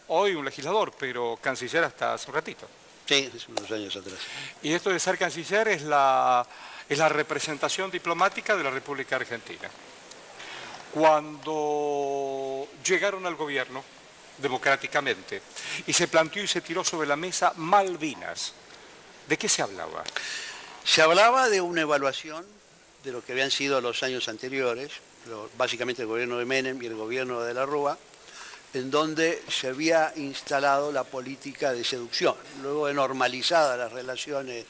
Hoy un legislador, pero canciller hasta hace un ratito. Sí, hace unos años atrás. Y esto de ser canciller es la representación diplomática de la República Argentina. Cuando llegaron al gobierno, democráticamente, y se planteó y se tiró sobre la mesa Malvinas, ¿de qué se hablaba? Se hablaba de una evaluación de lo que habían sido los años anteriores, básicamente el gobierno de Menem y el gobierno de la Rúa, en donde se había instalado la política de seducción. Luego de normalizadas las relaciones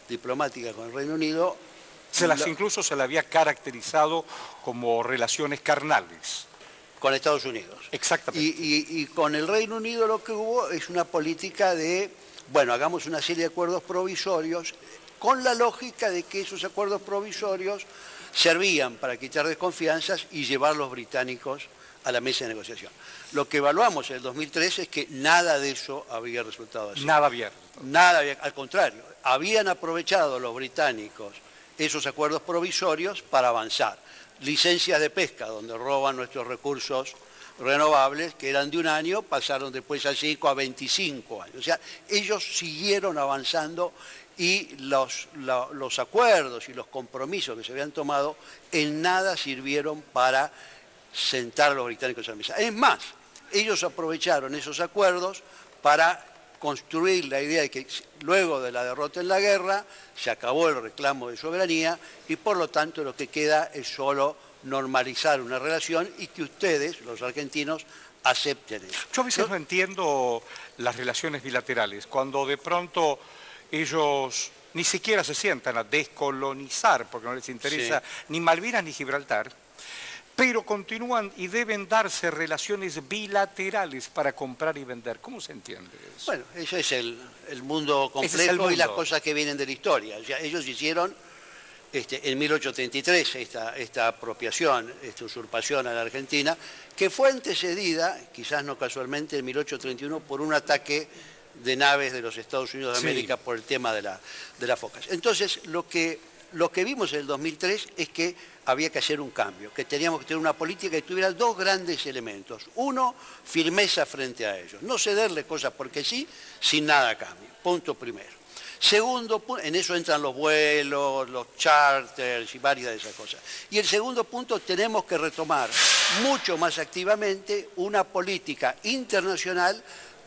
diplomáticas con el Reino Unido... Incluso se le había caracterizado como relaciones carnales. Con Estados Unidos. Exactamente. Y con el Reino Unido lo que hubo es una política de, bueno, hagamos una serie de acuerdos provisorios, con la lógica de que esos acuerdos provisorios servían para quitar desconfianzas y llevar a los británicos a la mesa de negociación. Lo que evaluamos en el 2003 es que nada de eso había resultado así. Nada bien. Nada bien, al contrario, habían aprovechado los británicos esos acuerdos provisorios para avanzar. Licencias de pesca, donde roban nuestros recursos renovables, que eran de un año, pasaron después a 5 a 25 años. O sea, ellos siguieron avanzando y los acuerdos y los compromisos que se habían tomado en nada sirvieron para sentar a los británicos a la mesa. Es más, ellos aprovecharon esos acuerdos para construir la idea de que luego de la derrota en la guerra se acabó el reclamo de soberanía y por lo tanto lo que queda es solo normalizar una relación y que ustedes, los argentinos, acepten eso. Yo a veces no entiendo las relaciones bilaterales, cuando de pronto ellos ni siquiera se sientan a descolonizar, porque no les interesa ni Malvinas ni Gibraltar, pero continúan y deben darse relaciones bilaterales para comprar y vender. ¿Cómo se entiende eso? Bueno, eso es el mundo complejo y las cosas que vienen de la historia. O sea, ellos hicieron en 1833 esta apropiación, esta usurpación a la Argentina, que fue antecedida, quizás no casualmente, en 1831 por un ataque de naves de los Estados Unidos de América por el tema de las focas. Entonces, lo que vimos en el 2003 es que había que hacer un cambio, que teníamos que tener una política que tuviera dos grandes elementos. Uno, firmeza frente a ellos, no cederle cosas porque sí, sin nada a cambio, punto primero. Segundo, en eso entran los vuelos, los charters y varias de esas cosas. Y el segundo punto, tenemos que retomar mucho más activamente una política internacional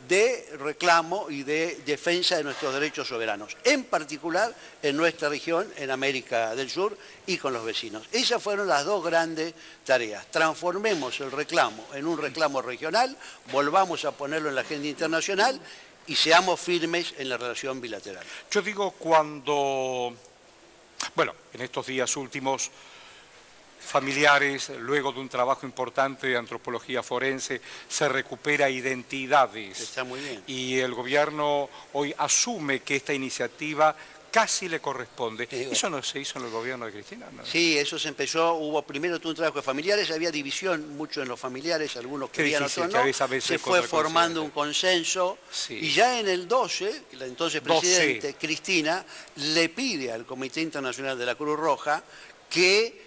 de reclamo y de defensa de nuestros derechos soberanos, en particular en nuestra región, en América del Sur y con los vecinos. Esas fueron las dos grandes tareas. Transformemos el reclamo en un reclamo regional, volvamos a ponerlo en la agenda internacional y seamos firmes en la relación bilateral. Yo digo cuando, bueno, en estos días últimos, familiares, luego de un trabajo importante de antropología forense, se recupera identidades. Está muy bien. Y el gobierno hoy asume que esta iniciativa casi le corresponde. Sí, bueno. ¿Eso no se hizo en el gobierno de Cristina? ¿No? Sí, eso se empezó, hubo primero todo un trabajo de familiares, había división mucho en los familiares, algunos querían, otros no, se fue formando un consenso, y ya en el 12, la entonces presidente Cristina le pide al Comité Internacional de la Cruz Roja que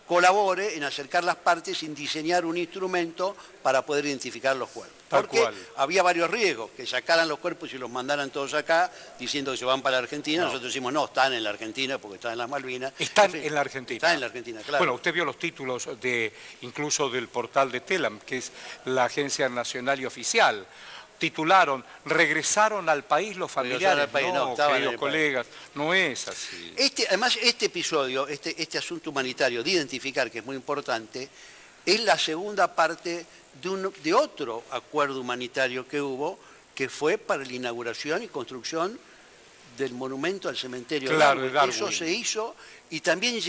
colabore en acercar las partes, en diseñar un instrumento para poder identificar los cuerpos. Porque había varios riesgos, que sacaran los cuerpos y los mandaran todos acá, diciendo que se van para la Argentina. Nosotros decimos, no, están en la Argentina porque están en las Malvinas. Están en la Argentina. Están en la Argentina, claro. Bueno, usted vio los títulos incluso del portal de TELAM, que es la agencia nacional y oficial. Titularon, regresaron al país los familiares. Al país, no, queridos colegas, no es así. Además, este episodio, este asunto humanitario de identificar, que es muy importante, es la segunda parte de otro acuerdo humanitario que hubo, que fue para la inauguración y construcción del monumento al cementerio de Darwin. Eso se hizo y también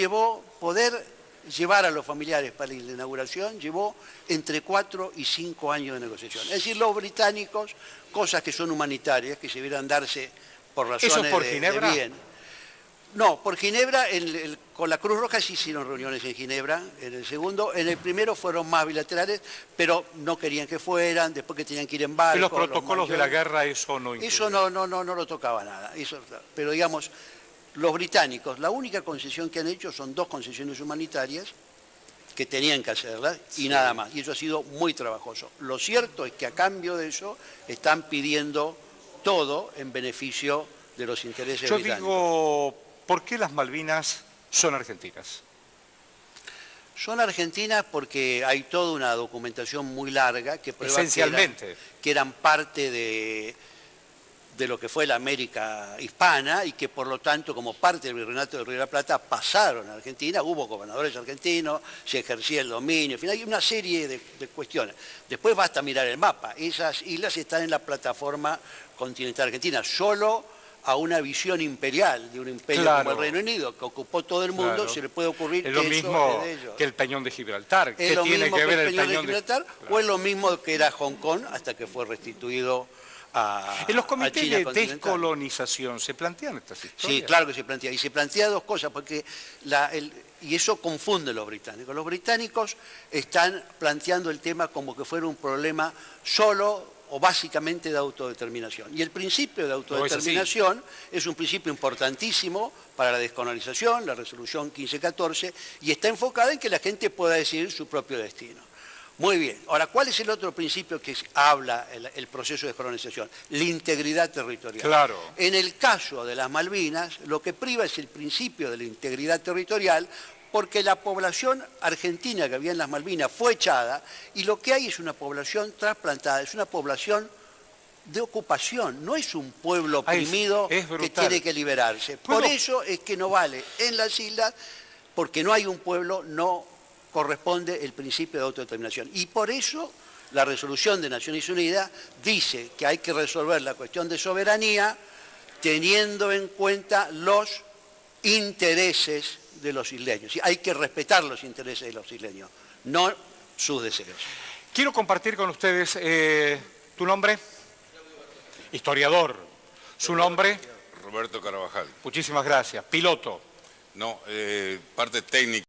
poder llevar a los familiares para la inauguración llevó entre 4 y 5 años de negociación. Es decir, los británicos, cosas que son humanitarias, que se debieran darse por razones ¿Eso por Ginebra? de bien. No, por Ginebra, con la Cruz Roja sí hicieron reuniones en Ginebra, en el segundo. En el primero fueron más bilaterales, pero no querían que fueran, después que tenían que ir en barco. Y los protocolos de la guerra, eso no incluye. Eso no lo tocaba nada. Pero digamos, los británicos, la única concesión que han hecho son dos concesiones humanitarias, que tenían que hacerlas y nada más. Y eso ha sido muy trabajoso. Lo cierto es que a cambio de eso están pidiendo todo en beneficio de los intereses británicos. Yo digo, ¿por qué las Malvinas son argentinas? Son argentinas porque hay toda una documentación muy larga que prueba que eran parte de lo que fue la América hispana y que por lo tanto como parte del virreinato del Río de la Plata pasaron a Argentina, hubo gobernadores argentinos, se ejercía el dominio, en fin, hay una serie de cuestiones. Después basta mirar el mapa, esas islas están en la plataforma continental argentina, solo a una visión imperial de un imperio como el Reino Unido, que ocupó todo el mundo, se le puede ocurrir que eso es lo mismo de ellos. Que el Peñón de Gibraltar. ¿Qué tiene que ver el Peñón de Gibraltar? O es lo mismo que era Hong Kong hasta que fue restituido a en los comités de descolonización se plantean estas historias. Sí, claro que se plantea. Y se plantea dos cosas, porque y eso confunde a los británicos. Los británicos están planteando el tema como que fuera un problema solo o básicamente de autodeterminación. Y el principio de autodeterminación es un principio importantísimo para la descolonización, la resolución 1514, y está enfocada en que la gente pueda decidir su propio destino. Muy bien. Ahora, ¿cuál es el otro principio que habla el proceso de descolonización? La integridad territorial. Claro. En el caso de las Malvinas, lo que priva es el principio de la integridad territorial, porque la población argentina que había en las Malvinas fue echada y lo que hay es una población trasplantada, es una población de ocupación, no es un pueblo oprimido que tiene que liberarse. Por eso es que no vale en las islas, porque no hay un pueblo, no corresponde el principio de autodeterminación. Y por eso la resolución de Naciones Unidas dice que hay que resolver la cuestión de soberanía teniendo en cuenta los intereses de los isleños. Hay que respetar los intereses de los isleños, no sus deseos. Quiero compartir con ustedes tu nombre, historiador, su nombre. Roberto Carvajal. Muchísimas gracias. Piloto. No, parte técnica.